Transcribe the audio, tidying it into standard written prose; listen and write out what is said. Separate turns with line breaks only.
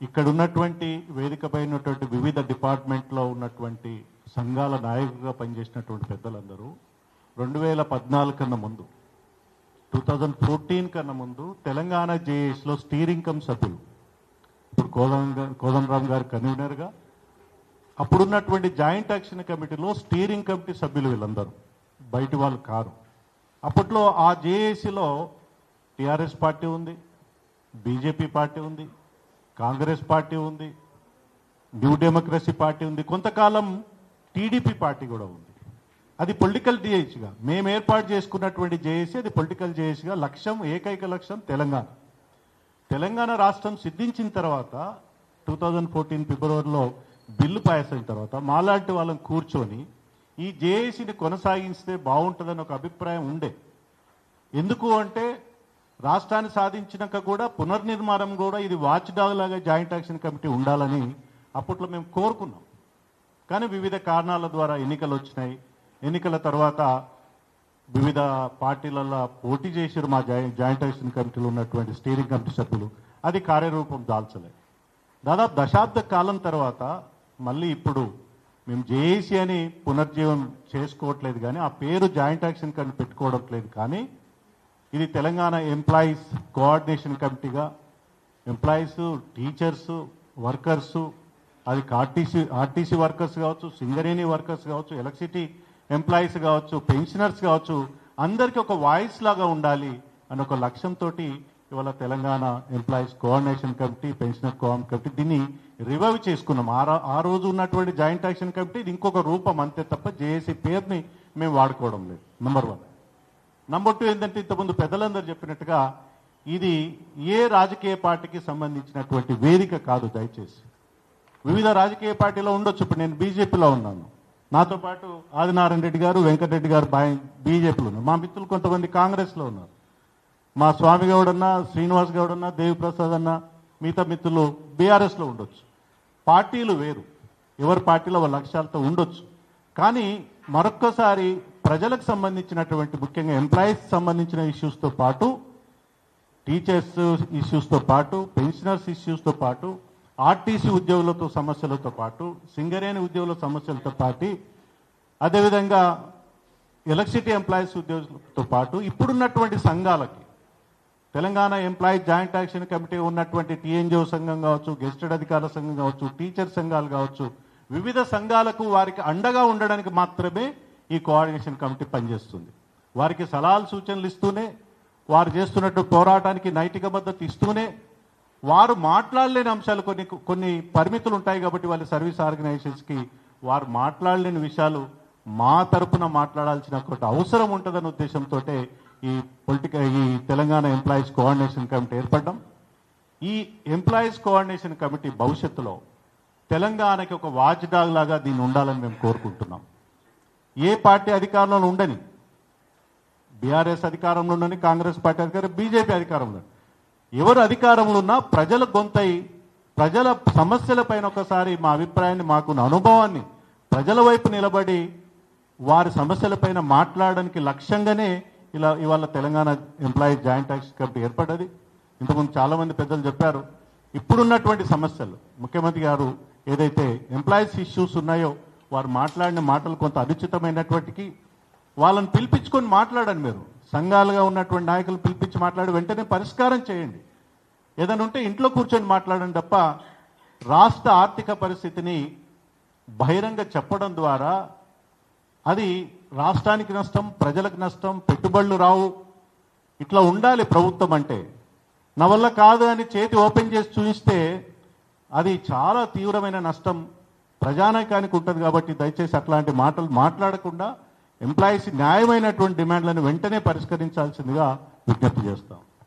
ఇక్కడ ఉన్నటువంటి వేదికపై ఉన్నటువంటి వివిధ డిపార్ట్మెంట్లో ఉన్నటువంటి సంఘాల నాయకులుగా పనిచేసినటువంటి పెద్దలందరూ 2014 కన్నా ముందు 2014 కన్నా ముందు తెలంగాణ జేఏసీలో స్టీరింగ్ కమ్ సభ్యులు, ఇప్పుడు కోదండరామ్ గారు కన్వీనర్గా, అప్పుడున్నటువంటి జాయింట్ యాక్షన్ కమిటీలో స్టీరింగ్ కమిటీ సభ్యులు వీళ్ళందరూ, బయటి వాళ్ళు కారు. అప్పట్లో ఆ జేఏసీలో టీఆర్ఎస్ పార్టీ ఉంది, బీజేపీ పార్టీ ఉంది, కాంగ్రెస్ పార్టీ ఉంది, న్యూ డెమోక్రసీ పార్టీ ఉంది, కొంతకాలం టీడీపీ పార్టీ కూడా ఉంది. అది పొలిటికల్ జేఏసీగా మేము ఏర్పాటు చేసుకున్నటువంటి జేఏసీ, అది పొలిటికల్ జేఏసీగా లక్ష్యం, ఏకైక లక్ష్యం తెలంగాణ రాష్ట్రం సిద్ధించిన తర్వాత 2014 ఫిబ్రవరిలో బిల్లు పాస్ అయిన తర్వాత మాలాంటి వాళ్ళని కూర్చొని ఈ జేఏసీని కొనసాగిస్తే బాగుంటుందని ఒక అభిప్రాయం ఉండే. ఎందుకు అంటే రాష్ట్రాన్ని సాధించినాక కూడా పునర్నిర్మాణం కూడా ఇది వాచ్ డాగ్ లాగా జాయింట్ యాక్షన్ కమిటీ ఉండాలని అప్పట్లో మేము కోరుకున్నాం. కానీ వివిధ కారణాల ద్వారా ఎన్నికలు వచ్చినాయి. ఎన్నికల తర్వాత వివిధ పార్టీలలో పోటీ చేశారు మా జాయింట్ యాక్షన్ కమిటీలో ఉన్నటువంటి స్టీరింగ్ కమిటీ సభ్యులు. అది కార్యరూపం దాల్చలేదు. దాదాపు దశాబ్ద కాలం తర్వాత మళ్ళీ ఇప్పుడు మేము జేఏసీ అని పునర్జీవం చేసుకోవట్లేదు, కానీ ఆ పేరు జాయింట్ యాక్షన్ కమిటీ పెట్టుకోవడం లేదు. కానీ ఇది తెలంగాణ ఎంప్లాయీస్ కోఆర్డినేషన్ కమిటీగా ఎంప్లాయీస్, టీచర్స్, వర్కర్సు, అది ఆర్టీసీ వర్కర్స్ కావచ్చు, సింగరేణి వర్కర్స్ కావచ్చు, ఎలక్ట్రిసిటీ ఎంప్లాయీస్ కావచ్చు, పెన్షనర్స్ కావచ్చు, అందరికీ ఒక వాయిస్ లాగా ఉండాలి అని ఒక లక్ష్యంతో ఇవాళ Telangana employees coordination committee, pensioner coordination committee దీన్ని రివైవ్ చేసుకున్నాం. ఆ రోజు ఉన్నటువంటి జాయింట్ యాక్షన్ కమిటీ ఇది ఇంకొక రూపం అంతే తప్ప జేఏసీ పేరుని మేము వాడుకోవడం లేదు. నంబర్ 1. నంబర్ 2 ఏంటంటే ఇంతకుముందు పెద్దలందరూ చెప్పినట్టుగా ఇది ఏ రాజకీయ పార్టీకి సంబంధించినటువంటి వేదిక కాదు. దయచేసి వివిధ రాజకీయ పార్టీలో ఉండొచ్చు. ఇప్పుడు నేను బీజేపీలో ఉన్నాను, నాతో పాటు ఆదినారాయణ రెడ్డి గారు, వెంకటరెడ్డి గారు బీజేపీలో ఉన్నారు. మా మిత్రులు కొంతమంది కాంగ్రెస్లో ఉన్నారు. మా స్వామి గౌడ్ అన్న, శ్రీనివాస్ గౌడ్ అన్న, దేవిప్రసాద్ అన్న, మిగతా మిత్రులు బీఆర్ఎస్లో ఉండొచ్చు. పార్టీలు వేరు, ఎవరి పార్టీలో వాళ్ళ లక్ష్యాలతో ఉండొచ్చు. కానీ మరొక్కసారి ప్రజలకు సంబంధించినటువంటి ముఖ్యంగా ఎంప్లాయీస్ సంబంధించిన ఇష్యూస్తో పాటు, టీచర్స్ ఇష్యూస్తో పాటు, పెన్షనర్స్ ఇష్యూస్తో పాటు, ఆర్టీసీ ఉద్యోగులతో సమస్యలతో పాటు, సింగరేణి ఉద్యోగుల సమస్యలతో పాటు, అదేవిధంగా ఎలక్ట్రిసిటీ ఎంప్లాయీస్ ఉద్యోగులతో పాటు ఇప్పుడున్నటువంటి సంఘాలకి Telangana employees joint action committee ఉన్నటువంటి టీఎన్జిఓ సంఘం కావచ్చు, గెస్టెడ్ అధికారుల సంఘం కావచ్చు, టీచర్ సంఘాలు కావచ్చు, వివిధ సంఘాలకు వారికి అండగా ఉండడానికి మాత్రమే ఈ కోఆర్డినేషన్ కమిటీ పనిచేస్తుంది. వారికి సలహాలు సూచనలు ఇస్తూనే, వారు చేస్తున్నట్టు పోరాటానికి నైతిక మద్దతు ఇస్తూనే, వారు మాట్లాడలేని అంశాలు కొన్ని పరిమితులు ఉంటాయి కాబట్టి వాళ్ళ సర్వీస్ ఆర్గనైజేషన్స్కి వారు మాట్లాడలేని విషయాలు మా తరపున మాట్లాడాల్సిన ఒక అవసరం ఉంటుందన్న ఉద్దేశంతో ఈ తెలంగాణ ఎంప్లాయీస్ కోఆర్డినేషన్ కమిటీ ఏర్పడ్డాం. ఈ ఎంప్లాయీస్ కోఆర్డినేషన్ కమిటీ భవిష్యత్తులో తెలంగాణకి ఒక వాచ్ డాగ్ లాగా దీన్ని ఉండాలని మేము కోరుకుంటున్నాం. ఏ పార్టీ అధికారంలో ఉండని, బీఆర్ఎస్ అధికారంలో ఉండని, కాంగ్రెస్ పార్టీ అధికారం, బీజేపీ అధికారంలో, ఎవరు అధికారంలో ఉన్నా ప్రజల గొంతై ప్రజల సమస్యలపైన ఒకసారి మా అభిప్రాయాన్ని, మాకున్న అనుభవాన్ని ప్రజల వైపు నిలబడి వారి సమస్యలపైన మాట్లాడడానికి లక్ష్యంగానే ఇవాళ Telangana employees joint action committee ఏర్పడ్డది. ఇంతకుముందు చాలామంది పెద్దలు చెప్పారు. ఇప్పుడున్నటువంటి సమస్యలు ముఖ్యమంత్రి గారు ఏదైతే ఎంప్లాయీస్ ఇష్యూస్ ఉన్నాయో వారు మాట్లాడిన మాటలు కొంత అనుచితమైనటువంటికి వాళ్ళని పిలిపించుకొని మాట్లాడండి. మీరు సంఘాలుగా ఉన్నటువంటి నాయకులు పిలిపించి మాట్లాడి వెంటనే పరిష్కారం చేయండి. ఏదైనా ఉంటే ఇంట్లో కూర్చొని మాట్లాడండి తప్ప రాష్ట్ర ఆర్థిక పరిస్థితిని బహిరంగ చెప్పడం ద్వారా అది రాష్ట్రానికి నష్టం, ప్రజలకు నష్టం, పెట్టుబడులు రావు. ఇట్లా ఉండాలి ప్రభుత్వం అంటే. నా వల్ల కాదు అని చేతి ఓపెన్ చేసి చూపిస్తే అది చాలా తీవ్రమైన నష్టం ప్రజానీకానికి ఉంటుంది. కాబట్టి దయచేసి అట్లాంటి మాటలు మాట్లాడకుండా ఎంప్లాయీస్ న్యాయమైనటువంటి డిమాండ్లను వెంటనే పరిష్కరించాల్సిందిగా విజ్ఞప్తి చేస్తాం.